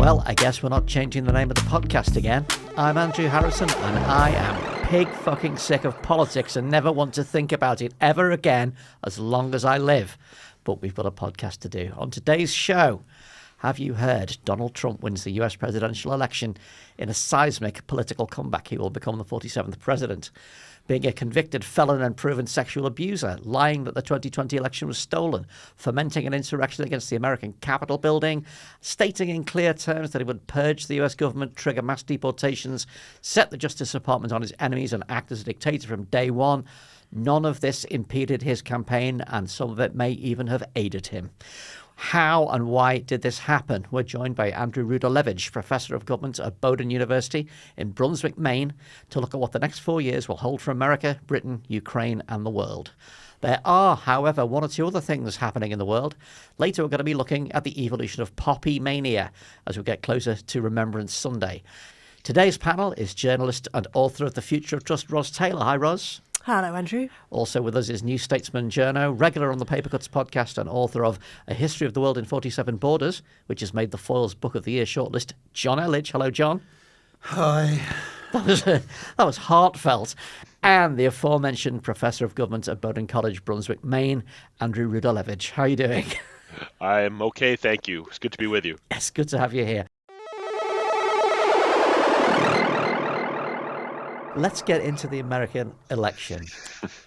Well, I guess we're not changing the name of the podcast again. I'm Andrew Harrison, and I am pig fucking sick of politics and never want to think about it ever again as long as I live. But we've got a podcast to do. On today's show, have you heard Donald Trump wins the US presidential election in a seismic political comeback? He will become the 47th president. Being a convicted felon and proven sexual abuser, lying that the 2020 election was stolen, fomenting an insurrection against the American Capitol building, stating in clear terms that he would purge the US government, trigger mass deportations, set the Justice Department on his enemies and act as a dictator from day one. None of this impeded his campaign, and some of it may even have aided him. How and why did this happen? We're joined by Andrew Rudolevich, Professor of Government at Bowdoin University in Brunswick, Maine, to look at what the next 4 years will hold for America, Britain, Ukraine and the world. There are, however, one or two other things happening in the world. Later, we're going to be looking at the evolution of poppy mania as we get closer to Remembrance Sunday. Today's panel is journalist and author of The Future of Trust, Ros Taylor. Hi, Ros. Hello, Andrew. Also with us is New Statesman journo, regular on the Paper Cuts podcast and author of A History of the World in 47 Borders, which has made the Foyle's Book of the Year shortlist, John Elledge. Hello, John. Hi. That was heartfelt. And the aforementioned Professor of Government at Bowdoin College, Brunswick, Maine, Andrew Rudolevich. How are you doing? I'm okay, thank you. It's good to be with you. It's good to have you here. Let's get into the American election.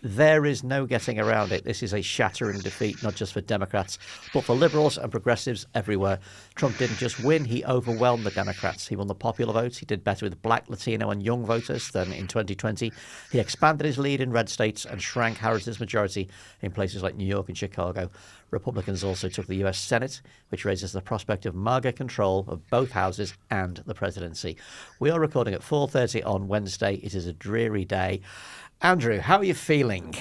There is no getting around it. This is a shattering defeat, not just for Democrats, but for liberals and progressives everywhere. Trump didn't just win, he overwhelmed the Democrats. He won the popular vote. He did better with black, Latino and young voters than in 2020. He expanded his lead in red states and shrank Harris's majority in places like New York and Chicago. Republicans also took the US Senate, which raises the prospect of MAGA control of both houses and the presidency. We are recording at 4:30 on Wednesday. It is a dreary day. Andrew, how are you feeling?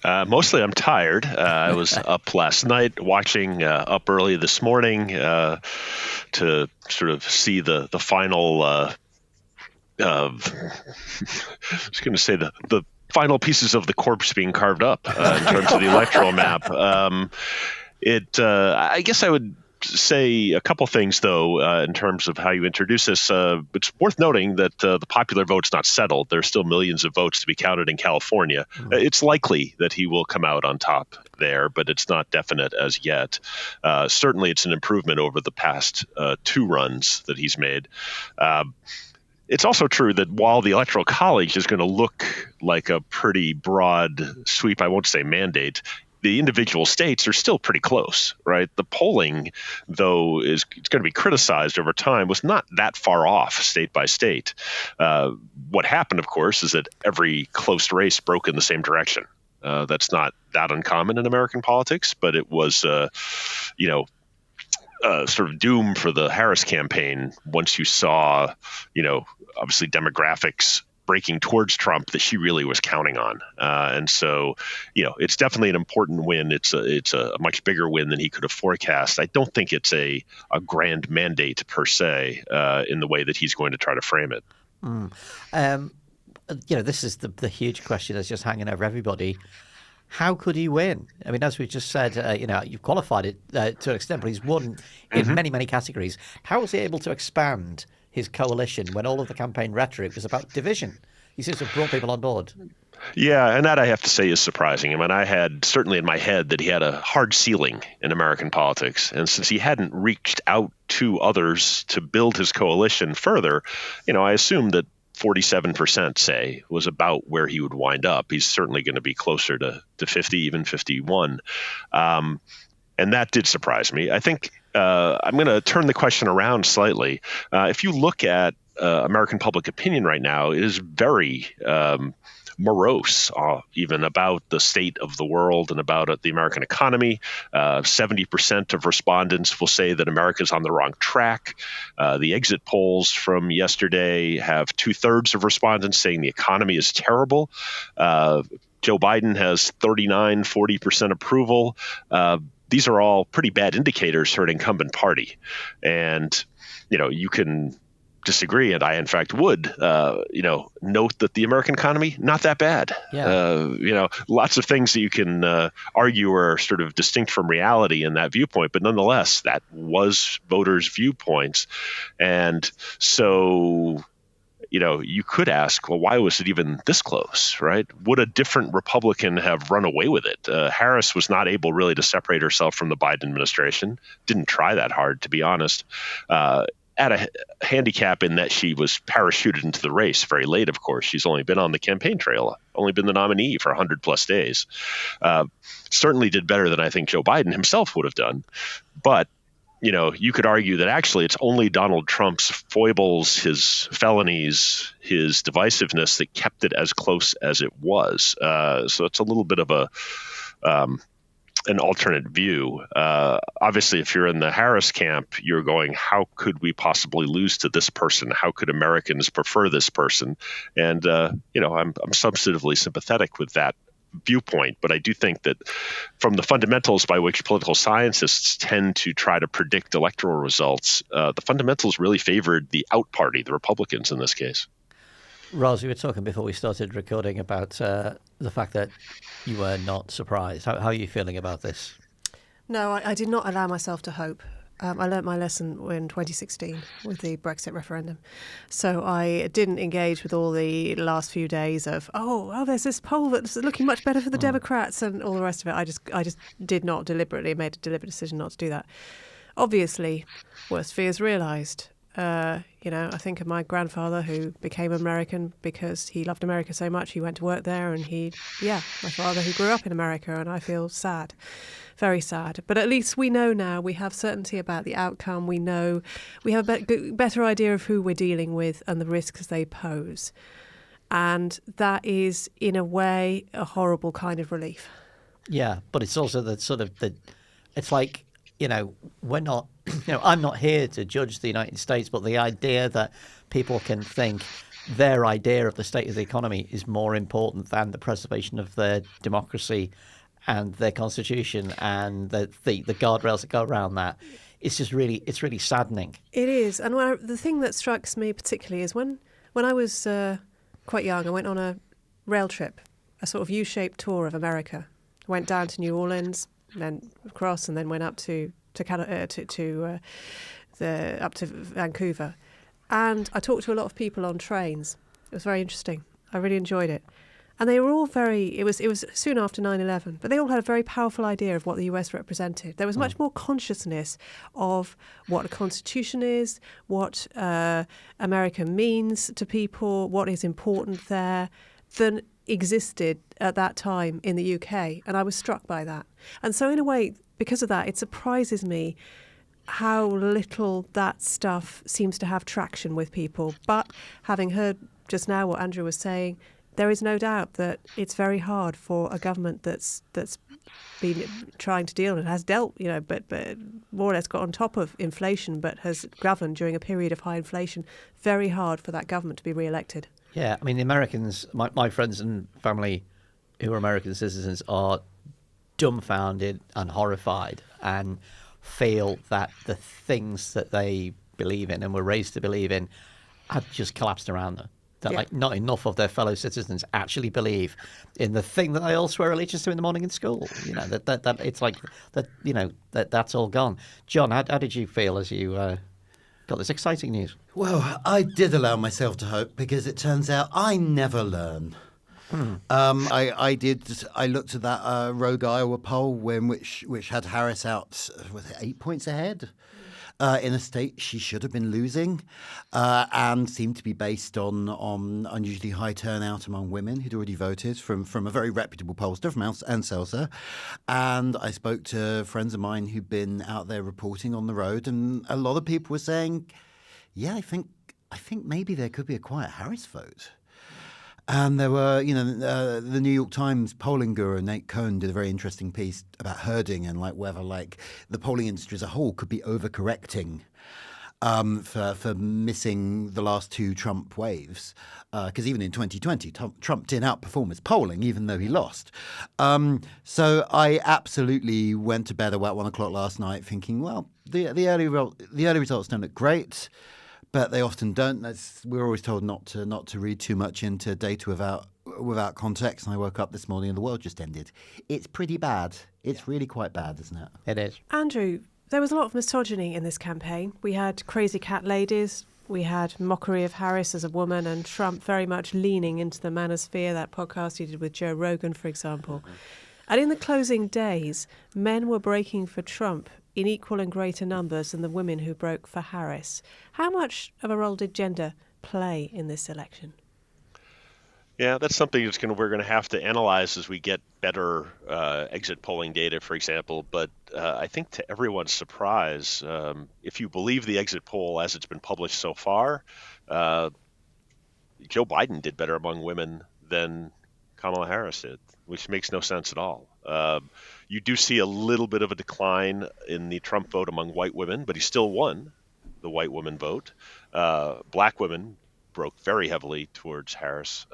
Mostly I'm tired. I was up last night watching up early this morning to sort of see the final, I was going to say the final pieces of the corpse being carved up in terms of the electoral map. I guess I would say a couple things, though, in terms of how you introduce this. It's worth noting that the popular vote's not settled. There are still millions of votes to be counted in California. It's likely that he will come out on top there, but it's not definite as yet. Certainly, it's an improvement over the past two runs that he's made. It's also true that while the Electoral College is going to look like a pretty broad sweep, I won't say mandate, the individual states are still pretty close, right? The polling, though, it's going to be criticized over time, was not that far off state by state. What happened, of course, is that every close race broke in the same direction. That's not that uncommon in American politics, but it was, sort of doom for the Harris campaign once you saw, obviously demographics breaking towards Trump that she really was counting on. And so, it's definitely an important win. It's a much bigger win than he could have forecast. I don't think it's a grand mandate per se in the way that he's going to try to frame it. This is the huge question that's just hanging over everybody. How could he win? I mean, as we just said, you've qualified it to an extent, but he's won in many, many categories. How was he able to expand his coalition when all of the campaign rhetoric was about division? He seems to have brought people on board. Yeah, and that I have to say is surprising. I mean, I had certainly in my head that he had a hard ceiling in American politics. And since he hadn't reached out to others to build his coalition further, I assumed that 47%, say, was about where he would wind up. He's certainly going to be closer to 50, even 51. And that did surprise me. I think I'm going to turn the question around slightly. If you look at American public opinion right now, it is very morose, even about the state of the world and about the American economy. 70% of respondents will say that America is on the wrong track. The exit polls from yesterday have 2/3 of respondents saying the economy is terrible. Joe Biden has 40% approval. These are all pretty bad indicators for an incumbent party. And, you can disagree, and I in fact would, note that the American economy not that bad. Yeah. Lots of things that you can argue are sort of distinct from reality in that viewpoint, but nonetheless, that was voters' viewpoints, and so. You could ask, well, why was it even this close, right? Would a different Republican have run away with it? Harris was not able really to separate herself from the Biden administration. Didn't try that hard, to be honest. At a handicap in that she was parachuted into the race very late, of course. She's only been on the campaign trail, only been the nominee for 100 plus days. Certainly did better than I think Joe Biden himself would have done. But you could argue that actually it's only Donald Trump's foibles, his felonies, his divisiveness that kept it as close as it was. So it's a little bit of an alternate view. Obviously, if you're in the Harris camp, you're going, how could we possibly lose to this person? How could Americans prefer this person? And, I'm substantively sympathetic with that viewpoint, but I do think that from the fundamentals by which political scientists tend to try to predict electoral results, the fundamentals really favored the out party, the Republicans in this case. Roz, we were talking before we started recording about the fact that you were not surprised. How are you feeling about this? No, I did not allow myself to hope. I learnt my lesson in 2016 with the Brexit referendum. So I didn't engage with all the last few days of, there's this poll that's looking much better for the Democrats and all the rest of it. I just did not made a deliberate decision not to do that. Obviously, worst fears realised. I think of my grandfather who became American because he loved America so much. He went to work there and my father who grew up in America, and I feel sad, very sad. But at least we know now, we have certainty about the outcome. We know, we have a better idea of who we're dealing with and the risks they pose. And that is, in a way, a horrible kind of relief. Yeah, but it's also it's like, we're not, I'm not here to judge the United States, but the idea that people can think their idea of the state of the economy is more important than the preservation of their democracy and their constitution and the guardrails that go around that, it's really saddening. It is. And the thing that strikes me particularly is when I was quite young, I went on a rail trip, a sort of U-shaped tour of America. I went down to New Orleans, then across, and then went up to Vancouver, and I talked to a lot of people on trains. It was very interesting. I really enjoyed it, and they were all it was soon after 9/11, but they all had a very powerful idea of what the US represented. There was much more consciousness of what a constitution is, what America means to people, what is important there, than existed at that time in the UK, and I was struck by that. And so in a way, because of that, it surprises me how little that stuff seems to have traction with people. But having heard just now what Andrew was saying, there is no doubt that it's very hard for a government that's been trying to deal and has dealt, but more or less got on top of inflation, but has governed during a period of high inflation. Very hard for that government to be re-elected. Yeah, I mean, the Americans, my friends and family who are American citizens are dumbfounded and horrified and feel that the things that they believe in and were raised to believe in have just collapsed around them. That not enough of their fellow citizens actually believe in the thing that they all swear allegiance to in the morning in school. That it's like that that's all gone. John, how did you feel as you got this exciting news? Well, I did allow myself to hope because it turns out I never learn. I looked at that Rogue Iowa poll which had Harris out, was it 8 points ahead? In a state she should have been losing, and seemed to be based on unusually high turnout among women who'd already voted from a very reputable pollster from Anselsa. And I spoke to friends of mine who'd been out there reporting on the road, and a lot of people were saying, yeah, I think maybe there could be a quiet Harris vote. And there were, the New York Times polling guru Nate Cohn did a very interesting piece about herding and whether the polling industry as a whole could be overcorrecting for missing the last two Trump waves. Because even in 2020, Trump didn't outperform his polling, even though he lost. So I absolutely went to bed about 1 o'clock last night thinking, well, the early results don't look great. but they often don't. We're always told not to read too much into data without context. And I woke up this morning and the world just ended. It's pretty bad. It's really quite bad, isn't it? It is. Andrew, there was a lot of misogyny in this campaign. We had crazy cat ladies. We had mockery of Harris as a woman, and Trump very much leaning into the manosphere, that podcast he did with Joe Rogan, for example. Mm-hmm. And in the closing days, men were breaking for Trump in equal and greater numbers than the women who broke for Harris. How much of a role did gender play in this election? Yeah, that's something we're going to have to analyze as we get better exit polling data, for example. But I think to everyone's surprise, if you believe the exit poll as it's been published so far, Joe Biden did better among women than Kamala Harris did, which makes no sense at all. You do see a little bit of a decline in the Trump vote among white women, but he still won the white woman vote. Black women broke very heavily towards Harris.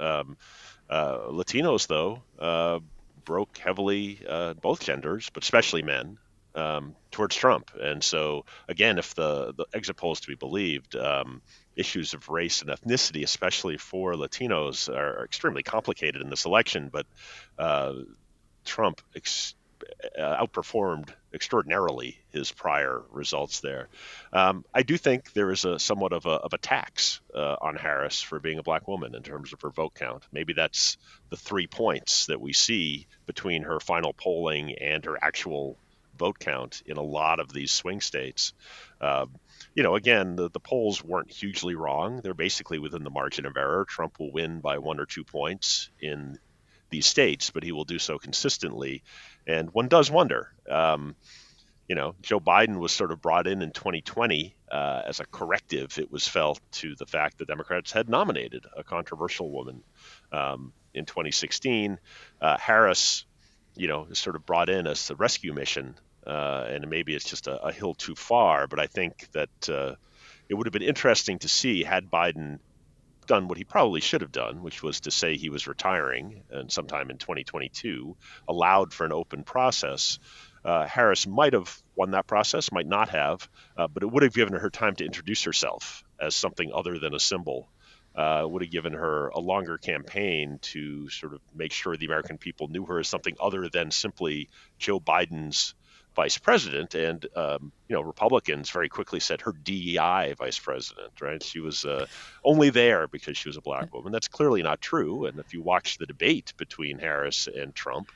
Latinos, though, broke heavily, both genders, but especially men, towards Trump. And so, again, if the exit polls to be believed, issues of race and ethnicity, especially for Latinos, are extremely complicated in this election. But Trump outperformed extraordinarily his prior results there. I do think there is somewhat of a tax on Harris for being a black woman in terms of her vote count. Maybe that's the 3 points that we see between her final polling and her actual vote count in a lot of these swing states. Again, the polls weren't hugely wrong. They're basically within the margin of error. Trump will win by 1 or 2 points in these states, but he will do so consistently. And one does wonder, Joe Biden was sort of brought in 2020 as a corrective, it was felt, to the fact that Democrats had nominated a controversial woman in 2016. Harris, is sort of brought in as the rescue mission, and maybe it's just a hill too far, but I think that it would have been interesting to see had Biden done what he probably should have done, which was to say he was retiring and sometime in 2022, allowed for an open process. Harris might have won that process, might not have, but it would have given her time to introduce herself as something other than a symbol. Would have given her a longer campaign to sort of make sure the American people knew her as something other than simply Joe Biden's vice president. And, Republicans very quickly said her DEI vice president, right? She was only there because she was a black woman. That's clearly not true. And if you watch the debate between Harris and Trump,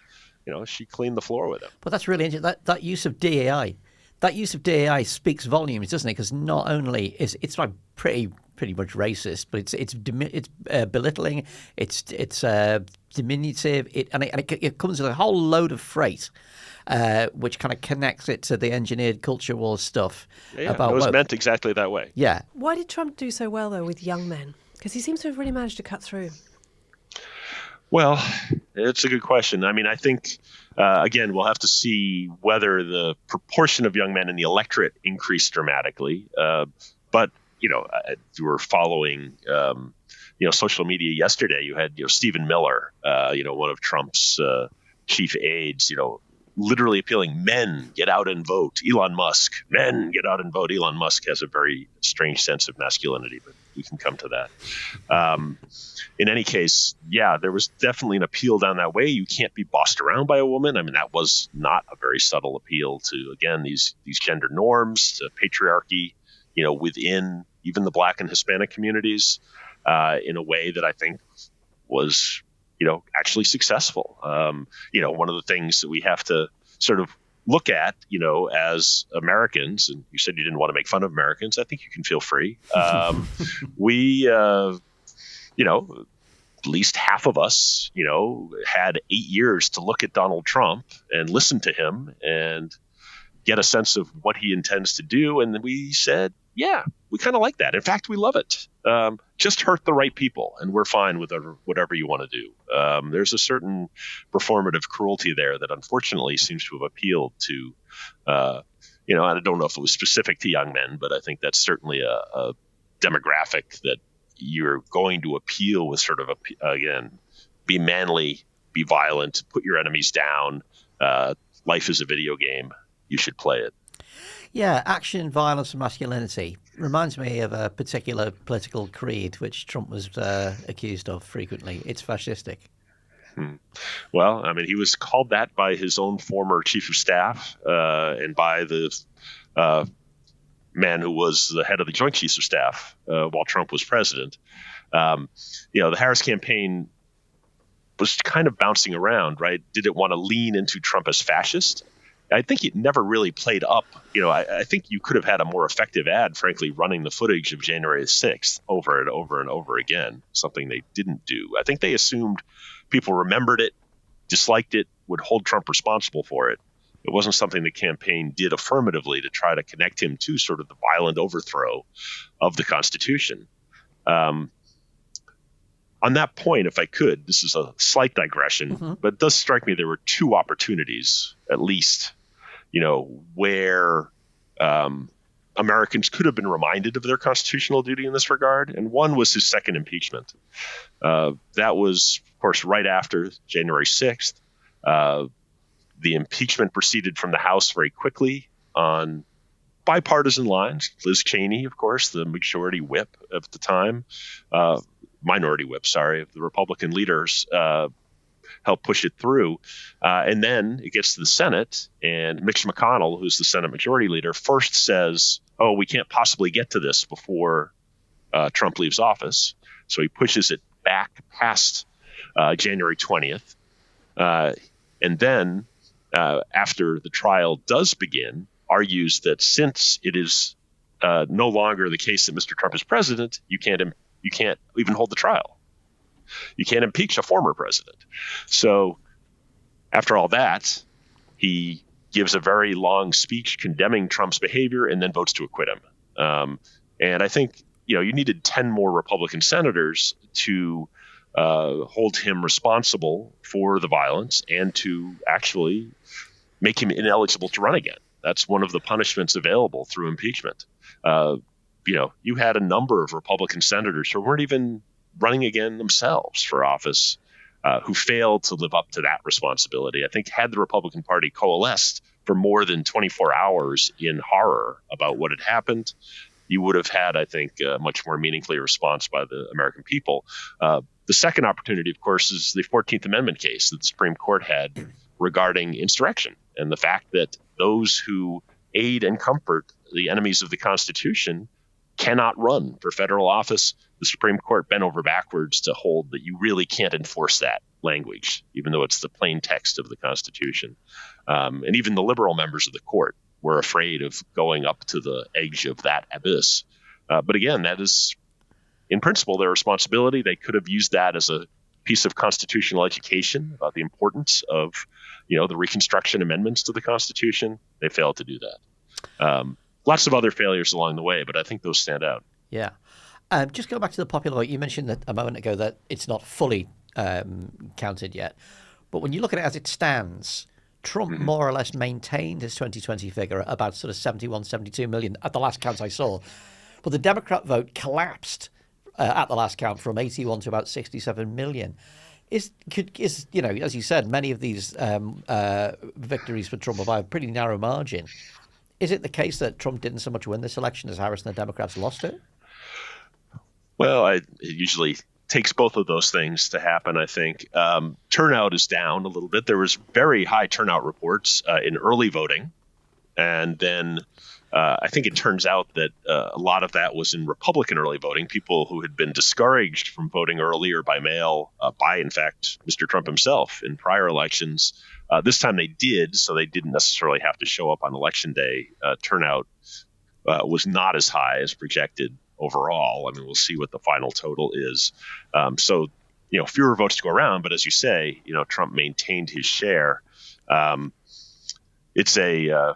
she cleaned the floor with him. But that's really interesting. That use of DEI, speaks volumes, doesn't it? Because not only is it's like pretty much racist, but it's belittling, it's diminutive, it comes with a whole load of freight, which kind of connects it to the engineered culture war stuff. Yeah, it was meant exactly that way. Yeah. Why did Trump do so well, though, with young men? Because he seems to have really managed to cut through. Well, it's a good question. I mean, I think, again, we'll have to see whether the proportion of young men in the electorate increased dramatically. But, if you were following, social media yesterday, you had, Stephen Miller, one of Trump's chief aides, literally appealing, men, get out and vote. Elon Musk, men, get out and vote. Elon Musk has a very strange sense of masculinity, but we can come to that. In any case, yeah, there was definitely an appeal down that way. You can't be bossed around by a woman. I mean, that was not a very subtle appeal to, again, these gender norms, to patriarchy, within even the Black and Hispanic communities, in a way that I think was, actually successful. One of the things that we have to sort of look at, as Americans, and you said you didn't want to make fun of Americans. I think you can feel free. We, at least half of us, had 8 years to look at Donald Trump and listen to him and get a sense of what he intends to do. And then we said, yeah, we kind of like that. In fact, we love it. Just hurt the right people, and we're fine with whatever you want to do. There's a certain performative cruelty there that unfortunately seems to have appealed to, I don't know if it was specific to young men, but I think that's certainly a demographic that you're going to appeal with sort of, again, be manly, be violent, put your enemies down. Life is a video game. You should play it. Yeah, action, violence, and masculinity. reminds me of a particular political creed which Trump was accused of frequently. It's fascistic. Well, I mean, he was called that by his own former chief of staff and by the man who was the head of the Joint Chiefs of Staff while Trump was president. The Harris campaign was kind of bouncing around, right? Did it want to lean into Trump as fascist? I think it never really played up. I think you could have had a more effective ad, frankly, running the footage of January 6th over and over and over again, something they didn't do. I think they assumed people remembered it, disliked it, would hold Trump responsible for it. It wasn't something the campaign did affirmatively to try to connect him to sort of the violent overthrow of the Constitution. On that point, if I could, this is a slight digression, but it does strike me there were two opportunities, at least, where Americans could have been reminded of their constitutional duty in this regard. And one was his second impeachment. That was, of course, right after January 6th. The impeachment proceeded from the House very quickly on bipartisan lines. Liz Cheney, of course, the majority whip of the time, minority whip, of the Republican leaders helped push it through. And then it gets to the Senate, and Mitch McConnell, who's the Senate majority leader, first says, we can't possibly get to this before Trump leaves office. So he pushes it back past January 20th. And then after the trial does begin, argues that since it is no longer the case that Mr. Trump is president, you can't even hold the trial. You can't impeach a former president. So after all that, he gives a very long speech condemning Trump's behavior and then votes to acquit him. And I think, you needed 10 more Republican senators to hold him responsible for the violence and to actually make him ineligible to run again. That's one of the punishments available through impeachment. You had a number of Republican senators who weren't even running again themselves for office, who failed to live up to that responsibility. I think had the Republican Party coalesced for more than 24 hours in horror about what had happened, you would have had, I think, a much more meaningfully response by the American people. The second opportunity, of course, is the 14th Amendment case that the Supreme Court had regarding insurrection and the fact that those who aid and comfort the enemies of the Constitution cannot run for federal office. The Supreme Court bent over backwards to hold that you really can't enforce that language, even though it's the plain text of the Constitution. And even the liberal members of the court were afraid of going up to the edge of that abyss. But again, that is, in principle, their responsibility. They could have used that as a piece of constitutional education about the importance of, the Reconstruction amendments to the Constitution. They failed to do that. Lots of other failures along the way, but I think those stand out. Yeah. Just go back to the popular vote. You mentioned that a moment ago that it's not fully counted yet. But when you look at it as it stands, Trump more or less maintained his 2020 figure at about sort of 71, 72 million at the last count I saw. But the Democrat vote collapsed at the last count from 81 to about 67 million. Is as you said, many of these victories for Trump are by a pretty narrow margin. Is it the case that Trump didn't so much win this election as Harris and the Democrats lost it? Well, it usually takes both of those things to happen, I think. Turnout is down a little bit. There was very high turnout reports in early voting. And then I think it turns out that a lot of that was in Republican early voting, people who had been discouraged from voting early or by mail by, in fact, Mr. Trump himself in prior elections. This time they did, so they didn't necessarily have to show up on Election Day. Turnout was not as high as projected overall. I mean, we'll see what the final total is. So, fewer votes to go around. But as you say, Trump maintained his share. It's a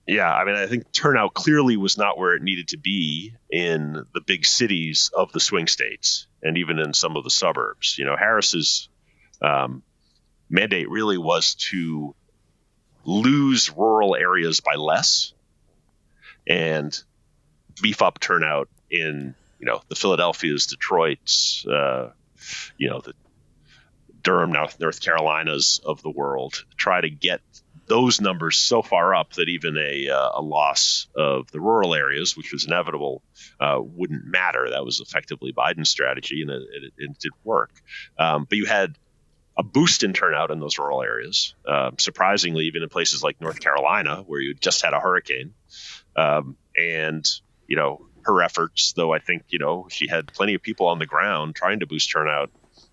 I think turnout clearly was not where it needed to be in the big cities of the swing states and even in some of the suburbs. Harris's mandate really was to lose rural areas by less and beef up turnout in, the Philadelphias, Detroits, the Durham, North Carolinas of the world, try to get those numbers so far up that even a loss of the rural areas, which was inevitable, wouldn't matter. That was effectively Biden's strategy, and it did work. But you had a boost in turnout in those rural areas, surprisingly, even in places like North Carolina, where you just had a hurricane. And, her efforts, though I think, she had plenty of people on the ground trying to boost turnout,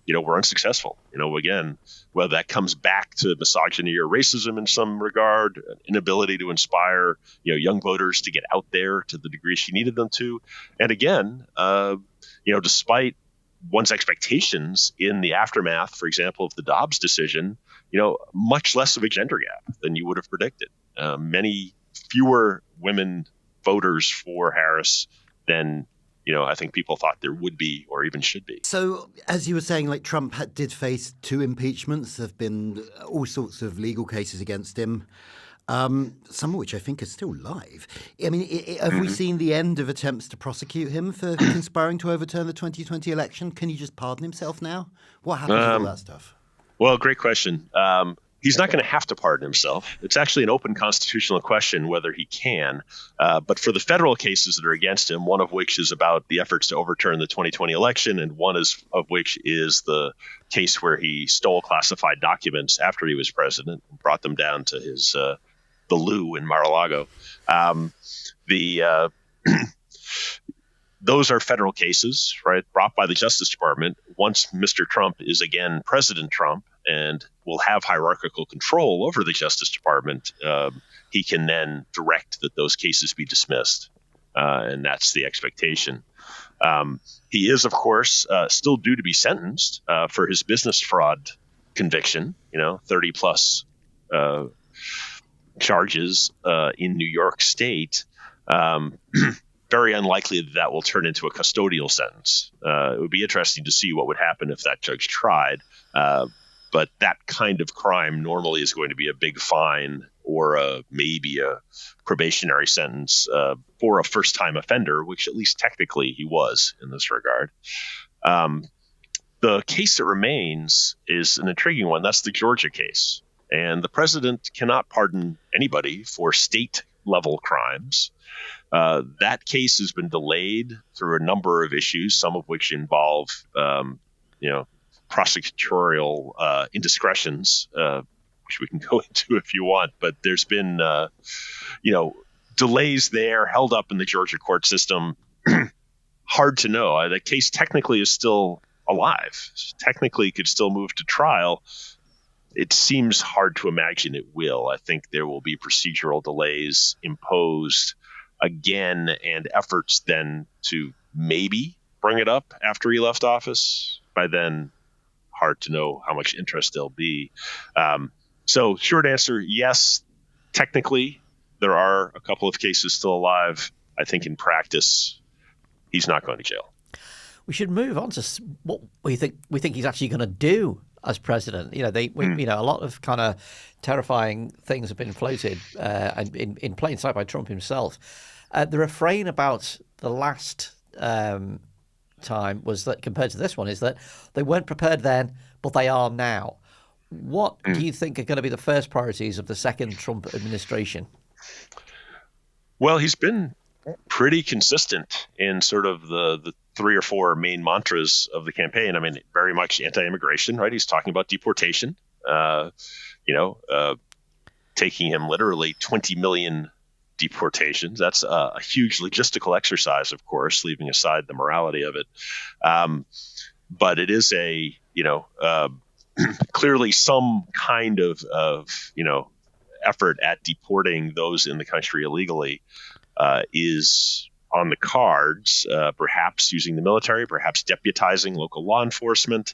were unsuccessful. Again, whether that comes back to misogyny or racism in some regard, an inability to inspire, young voters to get out there to the degree she needed them to. And again, despite one's expectations in the aftermath, for example, of the Dobbs decision, much less of a gender gap than you would have predicted. Many fewer women voters for Harris than I think people thought there would be or even should be. So, as you were saying, like Trump did face 2 impeachments. There have been all sorts of legal cases against him, some of which I think are still live. I mean, have we seen the end of attempts to prosecute him for conspiring to overturn the 2020 election? Can he just pardon himself now? What happens with all that stuff? Well, great question. He's not going to have to pardon himself. It's actually an open constitutional question whether he can. But for the federal cases that are against him, one of which is about the efforts to overturn the 2020 election, and one of which is the case where he stole classified documents after he was president and brought them down to his the loo in Mar-a-Lago. Those are federal cases, right, brought by the Justice Department. Once Mr. Trump is again President Trump and will have hierarchical control over the Justice Department, he can then direct that those cases be dismissed. And that's the expectation. He is, of course, still due to be sentenced for his business fraud conviction, 30 plus charges in New York State. Very unlikely that will turn into a custodial sentence. It would be interesting to see what would happen if that judge tried. But that kind of crime normally is going to be a big fine or maybe a probationary sentence for a first-time offender, which at least technically he was in this regard. The case that remains is an intriguing one. That's the Georgia case. And the president cannot pardon anybody for state-level crimes. That case has been delayed through a number of issues, some of which involve, prosecutorial indiscretions, which we can go into if you want. But there's been, delays there, held up in the Georgia court system. Hard to know. The case technically is still alive. Technically could still move to trial. It seems hard to imagine it will. I think there will be procedural delays imposed again and efforts then to maybe bring it up after he left office. By then, hard to know how much interest there'll be. So short answer, yes, technically there are a couple of cases still alive. I think in practice, he's not going to jail. We should move on to what we think he's actually going to do as president. A lot of kind of terrifying things have been floated in plain sight by Trump himself. The refrain about the last time was that, compared to this one, is that they weren't prepared then, but they are now. What do you think are going to be the first priorities of the second Trump administration? Well, he's been pretty consistent in sort of the 3 or 4 main mantras of the campaign. I mean, very much anti-immigration, right? He's talking about deportation, taking him literally 20 million deportations. That's a huge logistical exercise, of course, leaving aside the morality of it. But it is clearly some kind of effort at deporting those in the country illegally is on the cards, perhaps using the military, perhaps deputizing local law enforcement.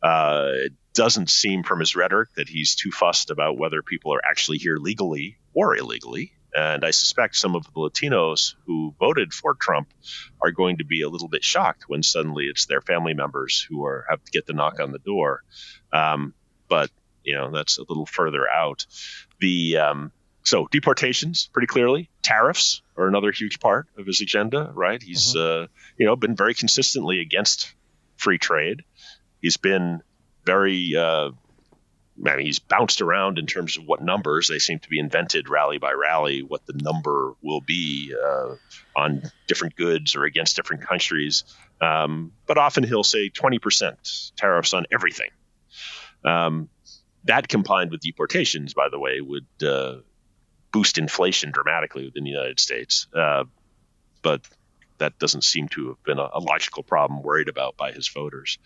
It doesn't seem from his rhetoric that he's too fussed about whether people are actually here legally or illegally. And I suspect some of the Latinos who voted for Trump are going to be a little bit shocked when suddenly it's their family members who have to get the knock on the door. But that's a little further out. So deportations, pretty clearly. Tariffs are another huge part of his agenda, right? He's, been very consistently against free trade. He's been very, I mean, he's bounced around in terms of what numbers. They seem to be invented rally by rally, what the number will be on different goods or against different countries. But often he'll say 20% tariffs on everything. That combined with deportations, by the way, would boost inflation dramatically within the United States. But that doesn't seem to have been a logical problem worried about by his voters.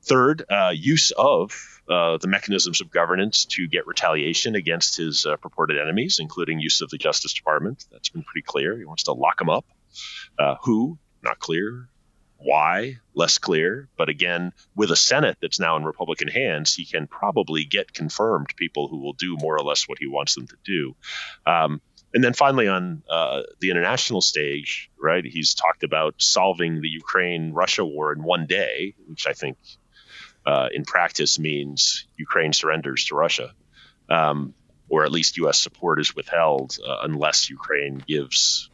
Third, use of the mechanisms of governance to get retaliation against his purported enemies, including use of the Justice Department. That's been pretty clear. He wants to lock them up. Who? Not clear. Why? Less clear. But again, with a Senate that's now in Republican hands, he can probably get confirmed people who will do more or less what he wants them to do. And then finally, on the international stage, right, he's talked about solving the Ukraine-Russia war in one day, which I think in practice means Ukraine surrenders to Russia, or at least U.S. support is withheld unless Ukraine gives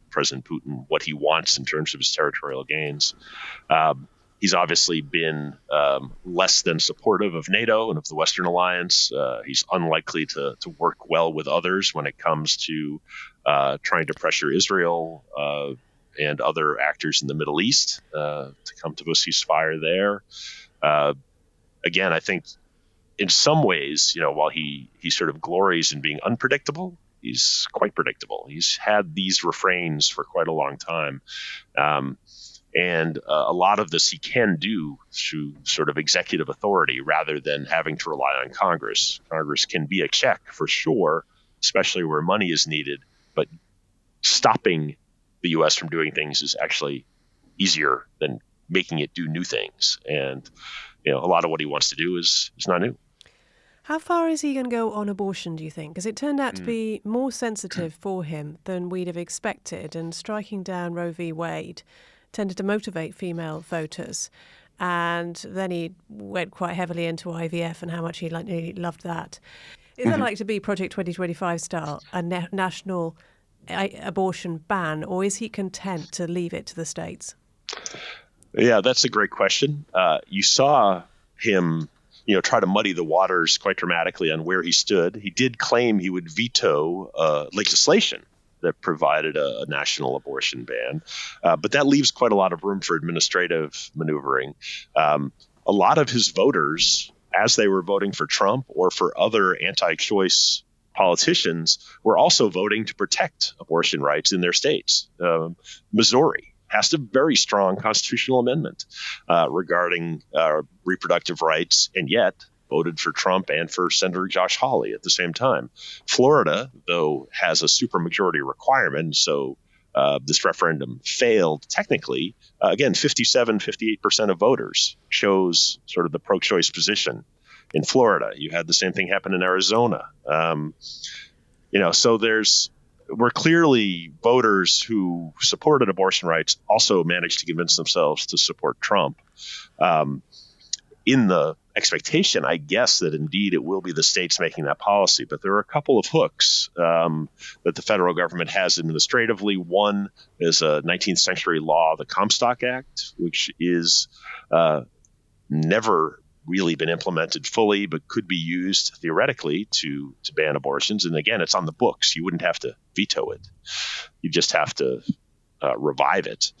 President Putin what he wants in terms of his territorial gains. He's obviously been less than supportive of NATO and of the Western alliance. He's unlikely to work well with others when it comes to trying to pressure Israel and other actors in the Middle East to come to a ceasefire there. Again, I think in some ways, while he sort of glories in being unpredictable, he's quite predictable. He's had these refrains for quite a long time. And a lot of this he can do through sort of executive authority rather than having to rely on Congress. Congress can be a check for sure, especially where money is needed. But stopping the U.S. from doing things is actually easier than making it do new things. And a lot of what he wants to do is not new. How far is he going to go on abortion, do you think? Because it turned out to be more sensitive for him than we'd have expected. And striking down Roe v. Wade tended to motivate female voters. And then he went quite heavily into IVF and how much he loved that. Is that like to be Project 2025 style, a national abortion ban, or is he content to leave it to the states? Yeah, that's a great question. You saw him try to muddy the waters quite dramatically on where he stood. He did claim he would veto legislation that provided a national abortion ban. But that leaves quite a lot of room for administrative maneuvering. A lot of his voters, as they were voting for Trump or for other anti-choice politicians, were also voting to protect abortion rights in their states. Missouri passed a very strong constitutional amendment regarding reproductive rights, and yet voted for Trump and for Senator Josh Hawley at the same time. Florida, though, has a supermajority requirement, so this referendum failed technically. Again, 58% of voters chose sort of the pro-choice position in Florida. You had the same thing happen in Arizona. So were clearly voters who supported abortion rights also managed to convince themselves to support Trump. In the expectation, I guess, that indeed it will be the states making that policy. But there are a couple of hooks that the federal government has administratively. One is a 19th century law, the Comstock Act, which is never really been implemented fully, but could be used theoretically to ban abortions. And again, it's on the books. You wouldn't have to veto it. You just have to revive it.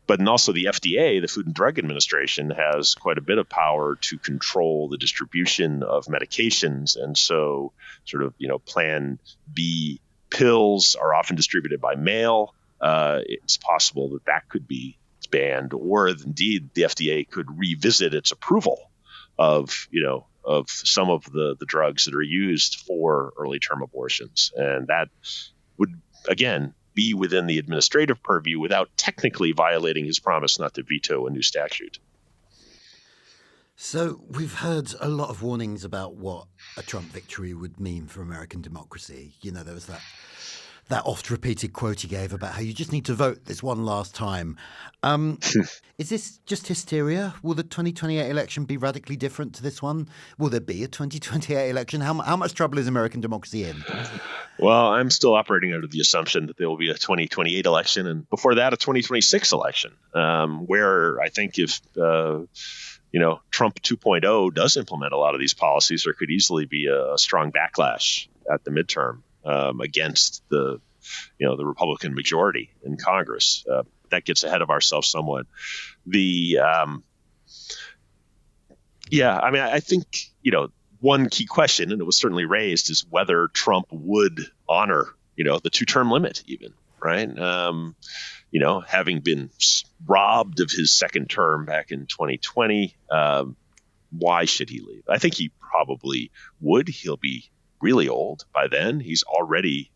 But also the FDA, the Food and Drug Administration, has quite a bit of power to control the distribution of medications. And so sort of, Plan B pills are often distributed by mail. It's possible that could be banned, or indeed the FDA could revisit its approval of some of the drugs that are used for early term abortions. And that would, again, be within the administrative purview without technically violating his promise not to veto a new statute. So we've heard a lot of warnings about what a Trump victory would mean for American democracy. There was that oft-repeated quote he gave about how you just need to vote this one last time. Is this just hysteria? Will the 2028 election be radically different to this one? Will there be a 2028 election? How much trouble is American democracy in? Well, I'm still operating under the assumption that there will be a 2028 election, and before that, a 2026 election, where I think if Trump 2.0 does implement a lot of these policies, there could easily be a strong backlash at the midterm against the Republican majority in Congress. That gets ahead of ourselves somewhat. I think, one key question, and it was certainly raised, is whether Trump would honor, the 2-term limit even, right? Having been robbed of his second term back in 2020, why should he leave? I think he probably would. He'll be really old by then. He's already,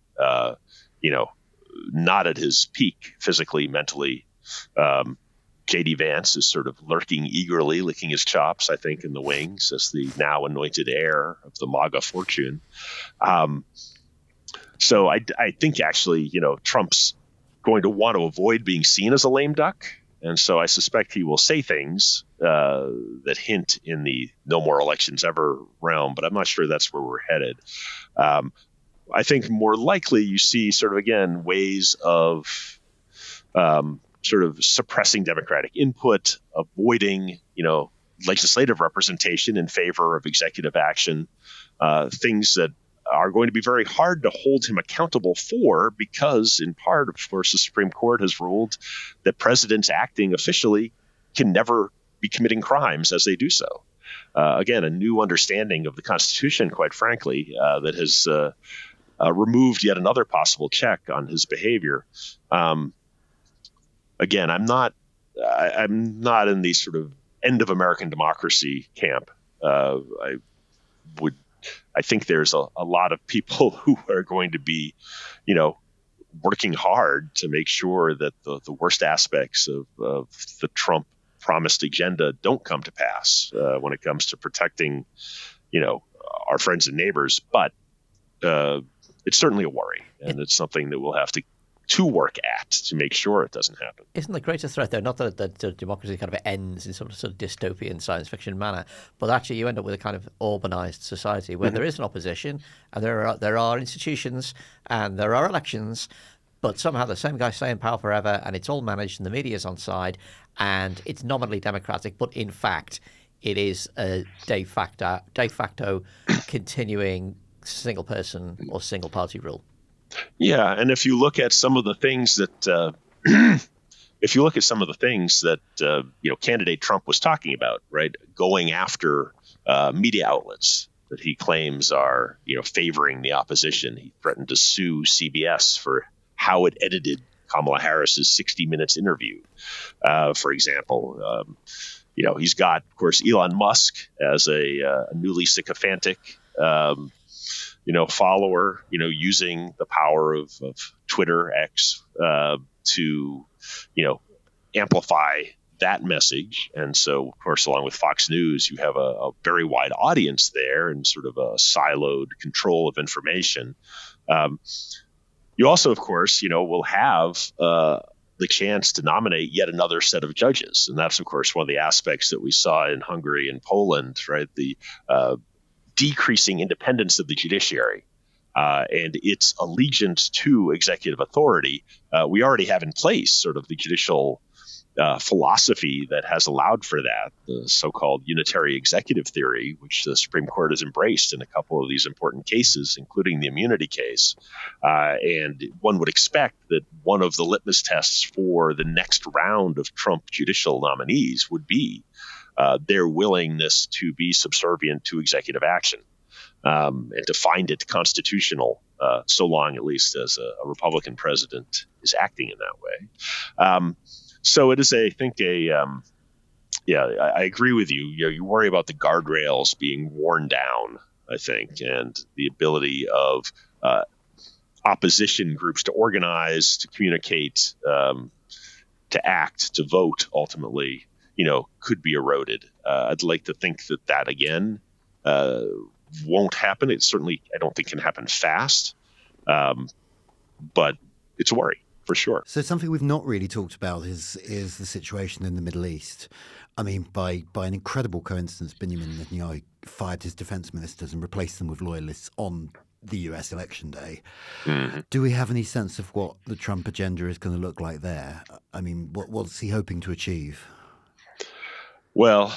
not at his peak physically, mentally. J.D. Vance is sort of lurking eagerly, licking his chops, I think, in the wings as the now anointed heir of the MAGA fortune. So I think actually, Trump's going to want to avoid being seen as a lame duck. And so I suspect he will say things that hint in the no more elections ever realm, but I'm not sure that's where we're headed. I think more likely you see sort of, again, ways of sort of suppressing Democratic input, avoiding, legislative representation in favor of executive action, things that are going to be very hard to hold him accountable for because, in part, of course, the Supreme Court has ruled that presidents acting officially can never be committing crimes as they do so. Again, a new understanding of the Constitution, quite frankly, that has removed yet another possible check on his behavior. Again, I'm not in the sort of end of American democracy camp. I think there's a lot of people who are going to be, working hard to make sure that the worst aspects of the Trump promised agenda don't come to pass when it comes to protecting, our friends and neighbors. But it's certainly a worry, and it's something that we'll have to work at to make sure it doesn't happen. Isn't the greatest threat, though, not that democracy kind of ends in some sort of dystopian science fiction manner, but actually you end up with a kind of urbanized society where there is an opposition and there are institutions and there are elections, but somehow the same guy stay in power forever and it's all managed and the media's on side and it's nominally democratic, but in fact it is a de facto continuing single person or single party rule. Yeah, and if you look at some of the things that candidate Trump was talking about, right, going after media outlets that he claims are favoring the opposition. He threatened to sue CBS for how it edited Kamala Harris's 60 Minutes interview, for example. He's got, of course, Elon Musk as a newly sycophantic follower, using the power of Twitter, X, to, amplify that message. And so, of course, along with Fox News, you have a very wide audience there and sort of a siloed control of information. You also, of course, will have the chance to nominate yet another set of judges. And that's, of course, one of the aspects that we saw in Hungary and Poland, right? The decreasing independence of the judiciary and its allegiance to executive authority. We already have in place sort of the judicial philosophy that has allowed for that, the so-called unitary executive theory, which the Supreme Court has embraced in a couple of these important cases, including the immunity case. And one would expect that one of the litmus tests for the next round of Trump judicial nominees would be their willingness to be subservient to executive action and to find it constitutional, so long at least as a Republican president is acting in that way. So it is, I agree with you. You worry about the guardrails being worn down, I think, and the ability of opposition groups to organize, to communicate, to act, to vote, ultimately, could be eroded. I'd like to think that again won't happen. It certainly, I don't think, can happen fast, but it's a worry. For sure. So something we've not really talked about is the situation in the Middle East. I mean, by an incredible coincidence, Benjamin Netanyahu fired his defense ministers and replaced them with loyalists on the US election day. Mm-hmm. Do we have any sense of what the Trump agenda is going to look like there? I mean, what's he hoping to achieve? Well,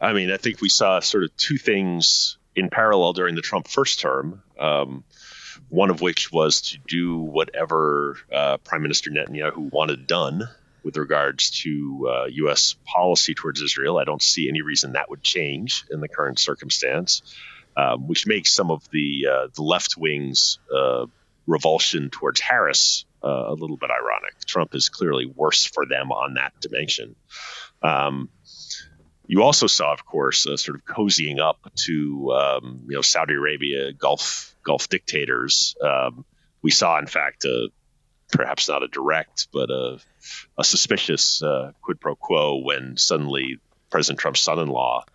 I mean, I think we saw sort of two things in parallel during the Trump first term. One of which was to do whatever Prime Minister Netanyahu wanted done with regards to U.S. policy towards Israel. I don't see any reason that would change in the current circumstance, which makes some of the left wing's revulsion towards Harris a little bit ironic. Trump is clearly worse for them on that dimension. You also saw, of course, sort of cozying up to Saudi Arabia, Gulf dictators. We saw, in fact, perhaps not a direct, but a suspicious quid pro quo when suddenly President Trump's son-in-law,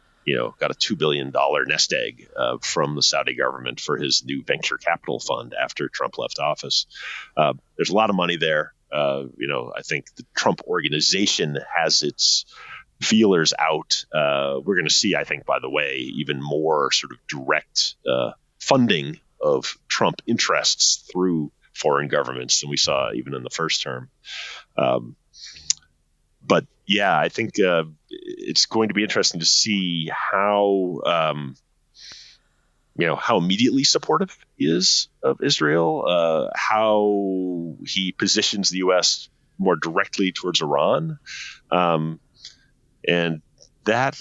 got a $2 billion nest egg from the Saudi government for his new venture capital fund after Trump left office. There's a lot of money there. I think the Trump organization has its feelers out. We're going to see, I think, by the way, even more sort of direct funding of Trump interests through foreign governments than we saw even in the first term. But yeah, I think it's going to be interesting to see how immediately supportive he is of Israel, how he positions the U.S. more directly towards Iran. And that,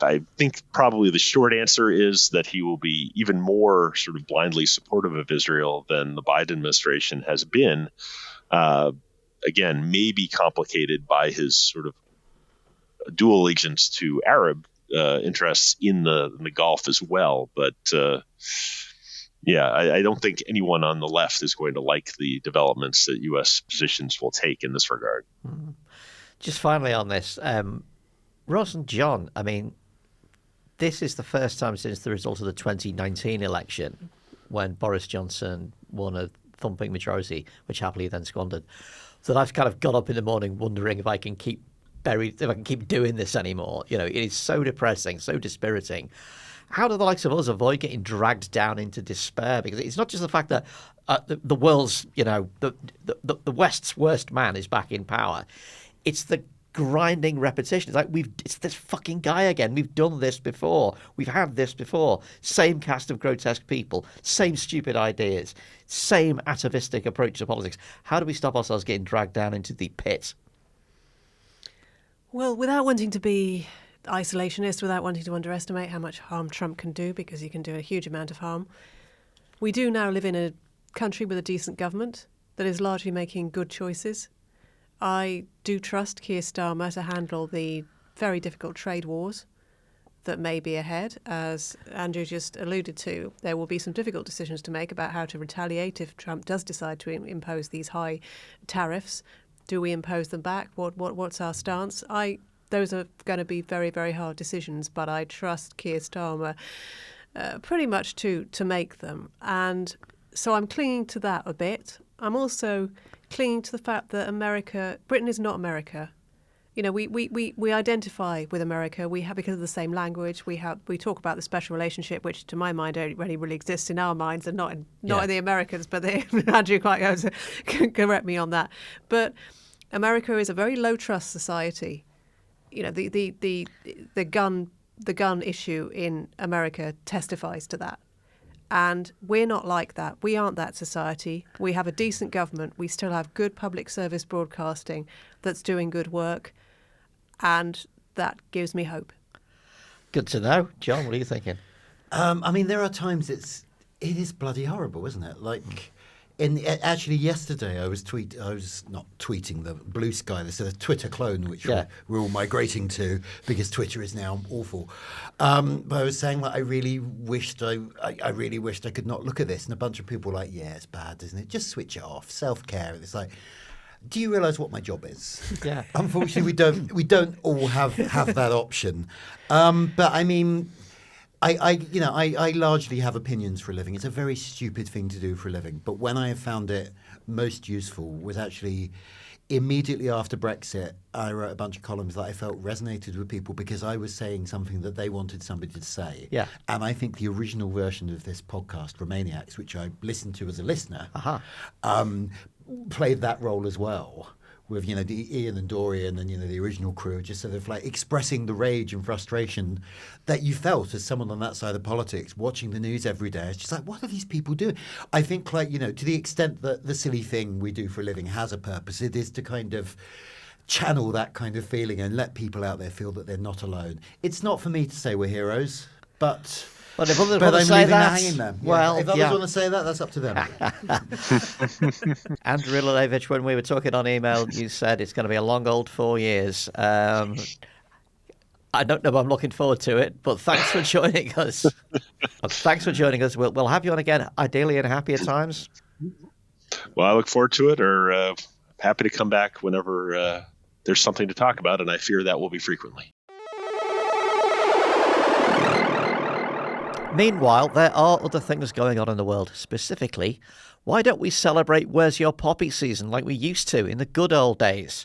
I think probably the short answer is that he will be even more sort of blindly supportive of Israel than the Biden administration has been. Again, maybe complicated by his sort of dual allegiance to Arab interests in the Gulf as well. But I don't think anyone on the left is going to like the developments that U.S. positions will take in this regard. Just finally on this, Ross and John, I mean, this is the first time since the result of the 2019 election when Boris Johnson won a thumping majority, which happily then squandered, that I've kind of got up in the morning wondering if I can keep doing this anymore. It is so depressing, so dispiriting. How do the likes of us avoid getting dragged down into despair? Because it's not just the fact that the world's, the West's worst man is back in power. It's the grinding repetition. It's like it's this fucking guy again. We've done this before. We've had this before. Same cast of grotesque people, same stupid ideas, same atavistic approach to politics. How do we stop ourselves getting dragged down into the pit? Well, without wanting to be isolationist, without wanting to underestimate how much harm Trump can do, because he can do a huge amount of harm, we do now live in a country with a decent government that is largely making good choices. I do trust Keir Starmer to handle the very difficult trade wars that may be ahead. As Andrew just alluded to, there will be some difficult decisions to make about how to retaliate if Trump does decide to impose these high tariffs. Do we impose them back? What's our stance? Those are going to be very, very hard decisions, but I trust Keir Starmer pretty much to make them. And so I'm clinging to that a bit. I'm also clinging to the fact that Britain is not America. We identify with America. We have, because of the same language. We talk about the special relationship, which to my mind only really exists in our minds and not in the Americans. But Andrew quite goes correct me on that. But America is a very low trust society. The gun issue in America testifies to that. And we're not like that. We aren't that society. We have a decent government. We still have good public service broadcasting that's doing good work. And that gives me hope. Good to know. John, what are you thinking? There are times it is bloody horrible, isn't it? Like, actually yesterday I was not tweeting the Blue Sky. There's a Twitter clone which we're all migrating to because Twitter is now awful. But I was saying that I really wished I could not look at this, and a bunch of people were like, yeah, it's bad, isn't it? Just switch it off. Self-care. It's like, do you realise what my job is? Yeah. Unfortunately, we don't all have that option. But I mean, I largely have opinions for a living. It's a very stupid thing to do for a living. But when I have found it most useful was actually immediately after Brexit, I wrote a bunch of columns that I felt resonated with people because I was saying something that they wanted somebody to say. Yeah. And I think the original version of this podcast, Romaniacs, which I listened to as a listener, played that role as well, with the Ian and Dorian and the original crew, just sort of like expressing the rage and frustration that you felt as someone on that side of politics, watching the news every day. It's just like, what are these people doing? I think to the extent that the silly thing we do for a living has a purpose, it is to kind of channel that kind of feeling and let people out there feel that they're not alone. It's not for me to say we're heroes, but if others I'm want to say leaving that, that hanging there. well, if others want to say that, that's up to them. Andrew Lilovich, when we were talking on email, you said it's going to be a long old 4 years. I don't know if I'm looking forward to it, but thanks for joining us. We'll have you on again, ideally in happier times. Well, I look forward to it, or happy to come back whenever there's something to talk about, and I fear that will be frequently. Meanwhile, there are other things going on in the world. Specifically, why don't we celebrate Where's Your Poppy season like we used to in the good old days?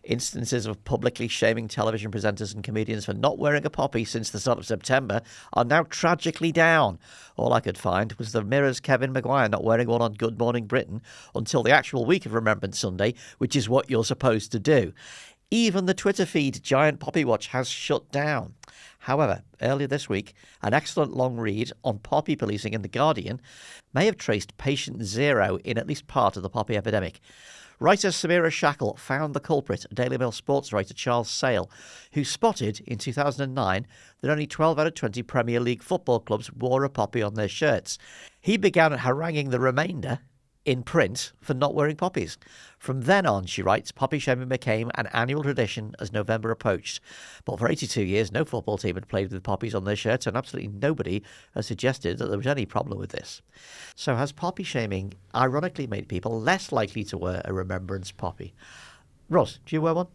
Instances of publicly shaming television presenters and comedians for not wearing a poppy since the start of September are now tragically down. All I could find was the Mirror's Kevin Maguire not wearing one on Good Morning Britain until the actual week of Remembrance Sunday, which is what you're supposed to do. Even the Twitter feed Giant Poppy Watch has shut down. However, earlier this week, an excellent long read on poppy policing in The Guardian may have traced patient zero in at least part of the poppy epidemic. Writer Samira Shackle found the culprit, Daily Mail sports writer Charles Sale, who spotted in 2009 that only 12 out of 20 Premier League football clubs wore a poppy on their shirts. He began haranguing the remainder in print for not wearing poppies. From then on, she writes, poppy shaming became an annual tradition as November approached. But for 82 years, no football team had played with poppies on their shirts, and absolutely nobody has suggested that there was any problem with this. So has poppy shaming ironically made people less likely to wear a remembrance poppy? Ross, do you wear one?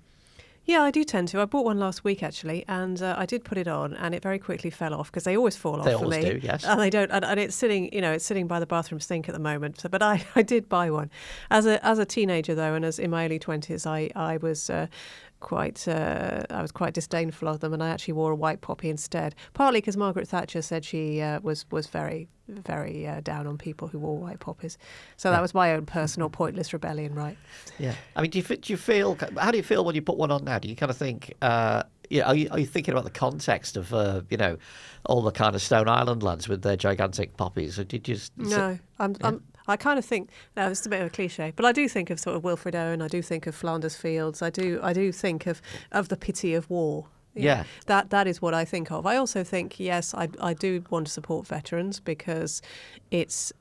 Yeah, I do tend to. I bought one last week actually, and I did put it on, and it very quickly fell off because they always fall off They for always me. do, yes. And they don't. And it's sitting, it's sitting by the bathroom sink at the moment. So, but I did buy one as a teenager though, and as in my early 20s, I was quite disdainful of them, and I actually wore a white poppy instead. Partly because Margaret Thatcher said she was very down on people who wore white poppies. So that was my own personal pointless rebellion, right? Yeah. I mean, do you feel? How do you feel when you put one on now? Do you kind of think? Are you thinking about the context of all the kind of Stone Island lads with their gigantic poppies? Or did you just No, I kind of think, no, it's a bit of a cliche, but I do think of sort of Wilfred Owen. I do think of Flanders Fields. I do think of the pity of war. Yeah. That is what I think of. I also think, yes, I do want to support veterans because it's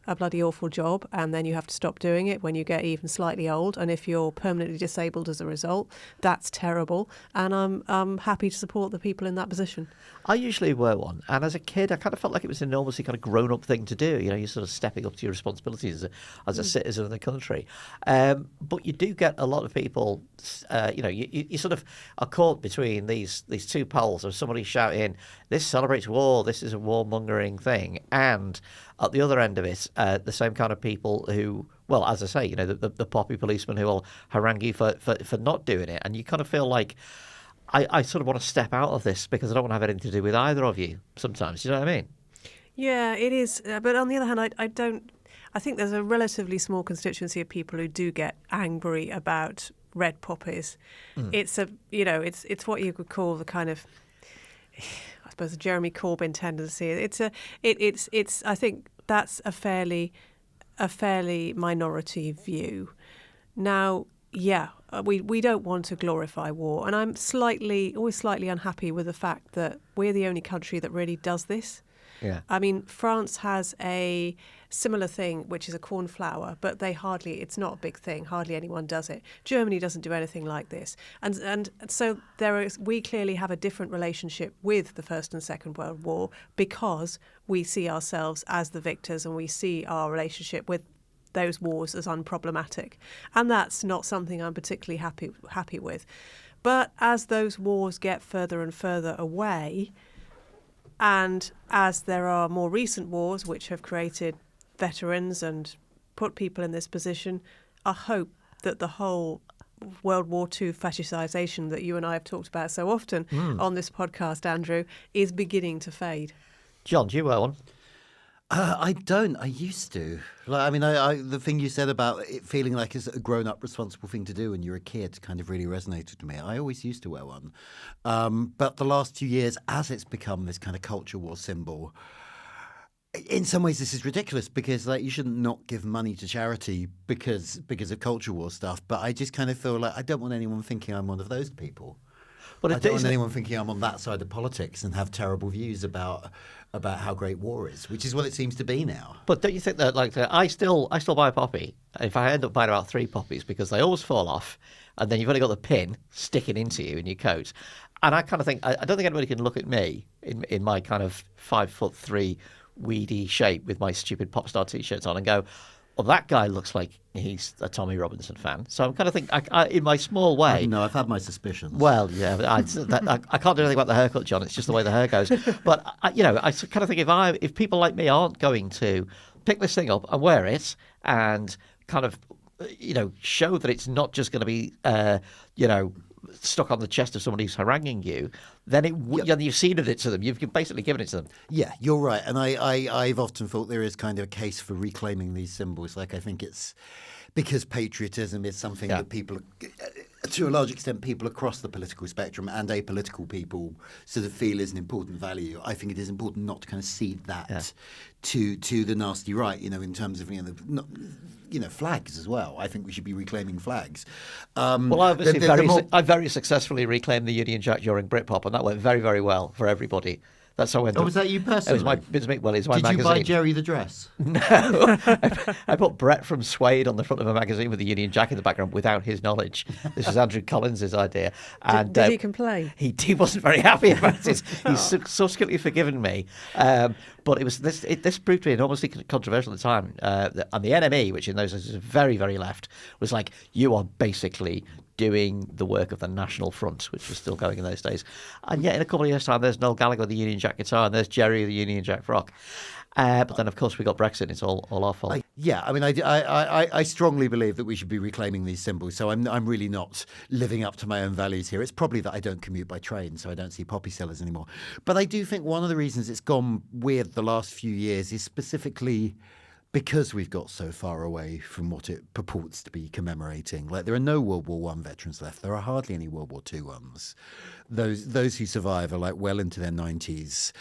a bloody awful job, and then you have to stop doing it when you get even slightly old, and if you're permanently disabled as a result, that's terrible, and I'm happy to support the people in that position. I usually wear one, and as a kid I kind of felt like it was an enormously kind of grown-up thing to do. You're sort of stepping up to your responsibilities as a citizen of the country, but you do get a lot of people you sort of are caught between these two poles of somebody shouting, this celebrates war, this is a warmongering thing, and at the other end of it, the same kind of people who, well, as I say, the poppy policemen who will harangue you for not doing it. And you kind of feel like, I sort of want to step out of this because I don't want to have anything to do with either of you sometimes. You know what I mean? Yeah, it is. But on the other hand, I think there's a relatively small constituency of people who do get angry about red poppies. It's it's what you could call the kind of, I suppose, a Jeremy Corbyn tendency. It's I think that's a fairly minority view. Now, yeah, we don't want to glorify war, and I'm always slightly unhappy with the fact that we're the only country that really does this. Yeah. I mean, France has a similar thing, which is a cornflower, but it's not a big thing. Hardly anyone does it. Germany doesn't do anything like this. And so we clearly have a different relationship with the First and Second World War because we see ourselves as the victors and we see our relationship with those wars as unproblematic. And that's not something I'm particularly happy with. But as those wars get further and further away, and as there are more recent wars which have created veterans and put people in this position, I hope that the whole World War II fascisation that you and I have talked about so often on this podcast, Andrew, is beginning to fade. John, do you wear one? I don't. I used to. Like, I mean, the thing you said about it feeling like it's a grown-up, responsible thing to do when you're a kid kind of really resonated with me. I always used to wear one, but the last 2 years, as it's become this kind of culture war symbol, in some ways, this is ridiculous because like you shouldn't not give money to charity because of culture war stuff. But I just kind of feel like I don't want anyone thinking I'm one of those people. But I don't want anyone thinking I'm on that side of politics and have terrible views about how great war is, which is what it seems to be now. But don't you think that, like, I still buy a poppy if I end up buying about 3 poppies because they always fall off, and then you've only got the pin sticking into you in your coat. And I kind of think I don't think anybody can look at me in my kind of 5'3" weedy shape with my stupid pop star t-shirts on and go, well, that guy looks like he's a Tommy Robinson fan. So I'm kind of thinking, in my small way. No, I've had my suspicions. Well, yeah, I can't do anything about the haircut, John. It's just the way the hair goes. But I kind of think if people like me aren't going to pick this thing up and wear it and kind of, show that it's not just going to be, stuck on the chest of somebody who's haranguing you, then you've ceded it to them. You've basically given it to them. Yeah, you're right. And I've often thought there is kind of a case for reclaiming these symbols. Like, I think it's because patriotism is something that people, to a large extent, people across the political spectrum and apolitical people sort of feel is an important value. I think it is important not to kind of cede that to the nasty right, in terms of, flags as well. I think we should be reclaiming flags. Well, obviously, I very successfully reclaimed the Union Jack during Britpop, and that went very, very well for everybody. That's how I went. Oh, was that you personally? It was my Did magazine. you buy Jerry the dress? No. I put Brett from Suede on the front of a magazine with the Union Jack in the background without his knowledge. This was Andrew Collins' idea. And, did he complain? He wasn't very happy about it. He's subsequently forgiven me. But it was this proved to be enormously controversial at the time. And the NME, which in those days was very, very left, was like, you are basically doing the work of the National Front, which was still going in those days. And yet in a couple of years' time, there's Noel Gallagher with the Union Jack guitar, and there's Jerry the Union Jack frock. But then, of course, we got Brexit. It's all our fault. I strongly believe that we should be reclaiming these symbols. So I'm really not living up to my own values here. It's probably that I don't commute by train, so I don't see poppy sellers anymore. But I do think one of the reasons it's gone weird the last few years is specifically because we've got so far away from what it purports to be commemorating. Like, there are no World War I veterans left. There are hardly any World War II ones. Those who survive are like well into their 90s.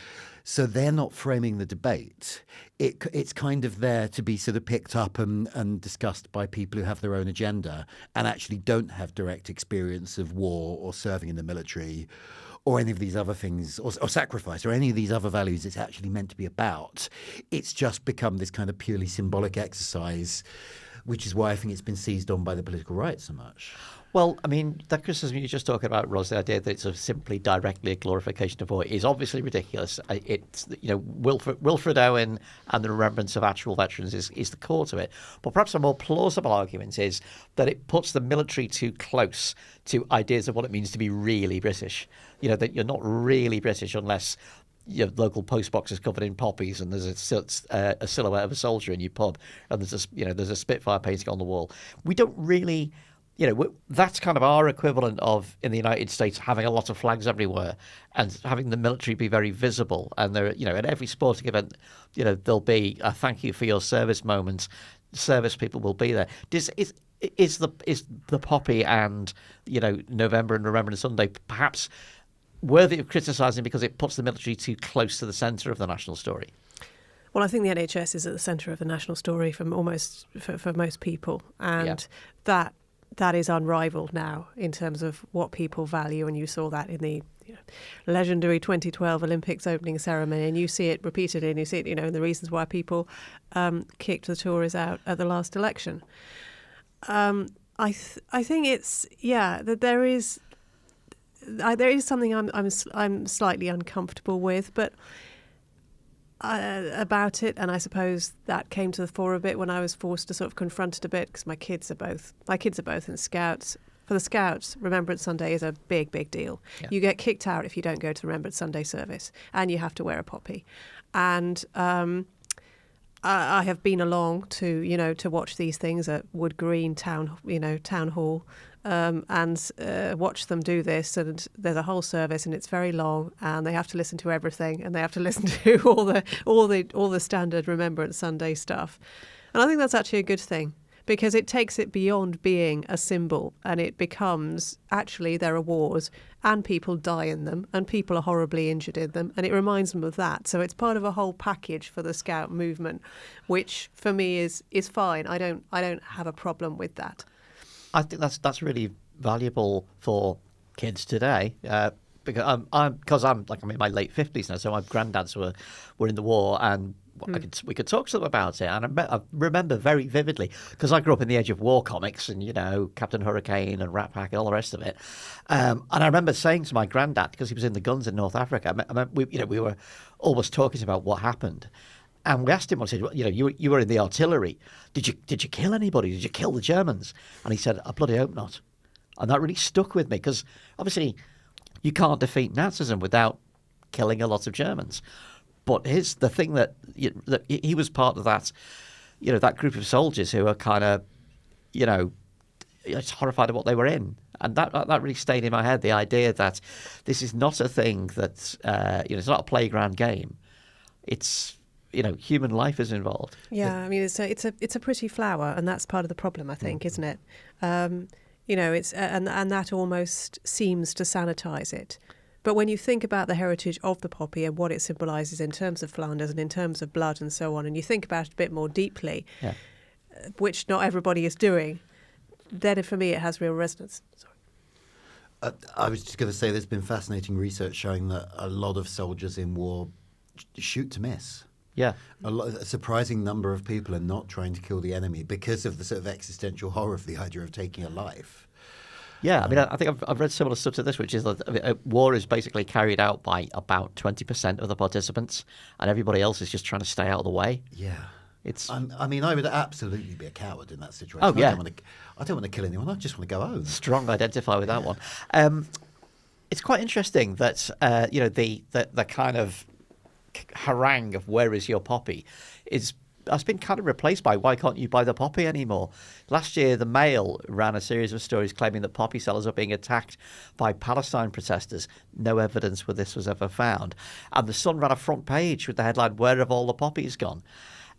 So they're not framing the debate. It's kind of there to be sort of picked up and discussed by people who have their own agenda and actually don't have direct experience of war or serving in the military or any of these other things, or sacrifice, or any of these other values it's actually meant to be about. It's just become this kind of purely symbolic exercise, which is why I think it's been seized on by the political right so much. Well, I mean, that criticism you're just talking about, Ros, the idea that it's simply directly a glorification of war is obviously ridiculous. It's, Wilfred Owen and the remembrance of actual veterans is the core to it. But perhaps a more plausible argument is that it puts the military too close to ideas of what it means to be really British. That you're not really British unless your local post box is covered in poppies and there's a silhouette of a soldier in your pub and there's a Spitfire painting on the wall. We don't really... that's kind of our equivalent of, in the United States, having a lot of flags everywhere and having the military be very visible. And there, at every sporting event, there'll be a thank you for your service moment. Service people will be there. Is the poppy and November and Remembrance Sunday perhaps worthy of criticising because it puts the military too close to the centre of the national story? Well, I think the NHS is at the centre of the national story for most people, and that is unrivaled now in terms of what people value, and you saw that in the legendary 2012 Olympics opening ceremony, and you see it repeatedly, and you see it, in the reasons why people kicked the Tories out at the last election. I think it's that there is something I'm slightly uncomfortable with, but. About it, and I suppose that came to the fore a bit when I was forced to sort of confront it a bit because my kids are both in Scouts. For the Scouts, Remembrance Sunday is a big deal. Yeah. You get kicked out if you don't go to the Remembrance Sunday service, and you have to wear a poppy. And I have been along to watch these things at Wood Green Town Hall and watch them do this. And there's a whole service, and it's very long, and they have to listen to everything, and they have to listen to all the standard Remembrance Sunday stuff. And I think that's actually a good thing, because it takes it beyond being a symbol, and it becomes, actually, there are wars and people die in them and people are horribly injured in them, and it reminds them of that. So it's part of a whole package for the Scout movement, which for me is fine. I don't have a problem with that. I think that's really valuable for kids today. Because I'm in my late 50s now, so my granddads were in the war, and we could talk to them about it. And I remember very vividly, because I grew up in the Age of War comics, and Captain Hurricane and Rat Pack and all the rest of it. And I remember saying to my granddad, because he was in the guns in North Africa, we were always talking about what happened. And we asked him, I said, you were in the artillery. Did you kill anybody? Did you kill the Germans? And he said, I bloody hope not. And that really stuck with me, because obviously you can't defeat Nazism without killing a lot of Germans. But the thing that he was part of that, that group of soldiers who are kind of, horrified of what they were in. And that really stayed in my head, the idea that this is not a thing that's, it's not a playground game. It's, human life is involved. Yeah, I mean, it's a pretty flower, and that's part of the problem, I think, isn't it? It's and that almost seems to sanitize it. But when you think about the heritage of the poppy and what it symbolises in terms of Flanders and in terms of blood and so on, and you think about it a bit more deeply, which not everybody is doing, then for me it has real resonance. Sorry. I was just going to say there's been fascinating research showing that a lot of soldiers in war shoot to miss. Yeah. A surprising number of people are not trying to kill the enemy because of the sort of existential horror of the idea of taking a life. Yeah, I mean, I think I've read similar stuff to this, which is that war is basically carried out by about 20% of the participants, and everybody else is just trying to stay out of the way. Yeah. I would absolutely be a coward in that situation. Oh, yeah. I don't want to kill anyone. I just want to go home. Strong identify with that one. It's quite interesting that, the kind of harangue of where is your poppy has been kind of replaced by why can't you buy the poppy anymore? Last year, the Mail ran a series of stories claiming that poppy sellers are being attacked by Palestine protesters. No evidence where this was ever found. And the Sun ran a front page with the headline, "Where have all the poppies gone?"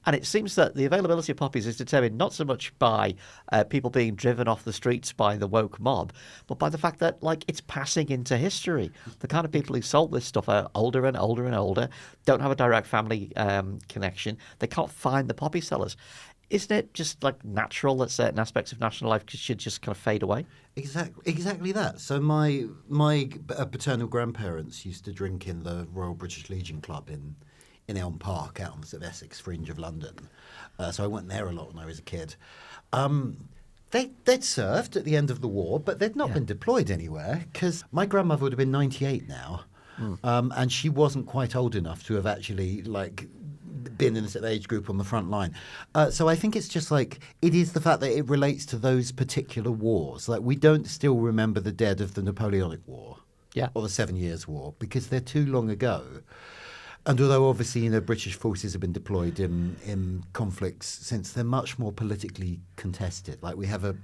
And it seems that the availability of poppies is determined not so much by people being driven off the streets by the woke mob, but by the fact that, it's passing into history. The kind of people who sold this stuff are older and older and older, don't have a direct family connection. They can't find the poppy sellers. Isn't it just, natural that certain aspects of national life should just kind of fade away? Exactly that. So my paternal grandparents used to drink in the Royal British Legion Club in Elm Park, out on the sort of Essex fringe of London. So I went there a lot when I was a kid. They'd served at the end of the war, but they'd not been deployed anywhere, because my grandmother would have been 98 now, and she wasn't quite old enough to have actually, been in this age group on the front line. So I think it's just it is the fact that it relates to those particular wars. We don't still remember the dead of the Napoleonic War or the 7 Years' War, because they're too long ago. And although obviously, British forces have been deployed in conflicts since, they're much more politically contested. We have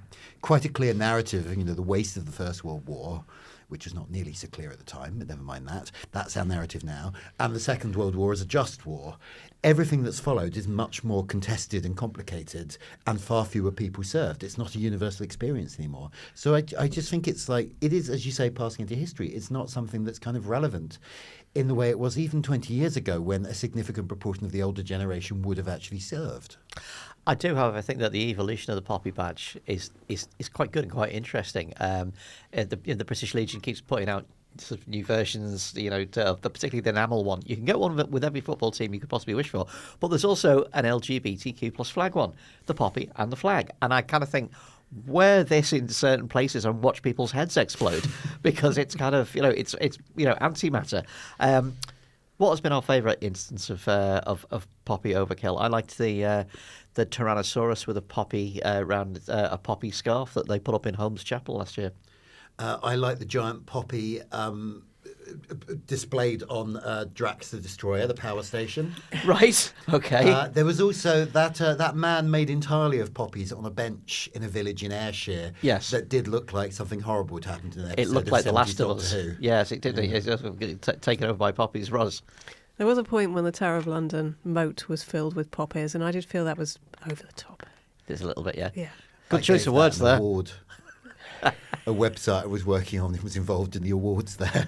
quite a clear narrative of, the waste of the First World War, which was not nearly so clear at the time, but never mind that. That's our narrative now. And the Second World War is a just war. Everything that's followed is much more contested and complicated, and far fewer people served. It's not a universal experience anymore. So I just think it's it is, as you say, passing into history. It's not something that's kind of relevant in the way it was even 20 years ago, when a significant proportion of the older generation would have actually served. I do, however, think that the evolution of the poppy badge is quite good and quite interesting. The British Legion keeps putting out sort of new versions, particularly the enamel one. You can get one with every football team you could possibly wish for. But there's also an LGBTQ plus flag one, the poppy and the flag. And I kind of think, wear this in certain places and watch people's heads explode, because it's kind of, it's antimatter. What has been our favourite instance of poppy overkill? I liked the Tyrannosaurus with a poppy around a poppy scarf that they put up in Holmes Chapel last year. I like the giant poppy displayed on Drax the Destroyer, the power station. Right. Okay. There was also that man made entirely of poppies on a bench in a village in Ayrshire. Yes. That did look like something horrible had happened in an episode It looked of like The Last 70s of Us. Doctor Who. Yes, it did. It was taken over by poppies. Roz. There was a point when the Tower of London moat was filled with poppies, and I did feel that was over the top. There's a little bit, yeah. Yeah. Good I choice gave of that words an there. Award. A website I was working on was involved in the awards there.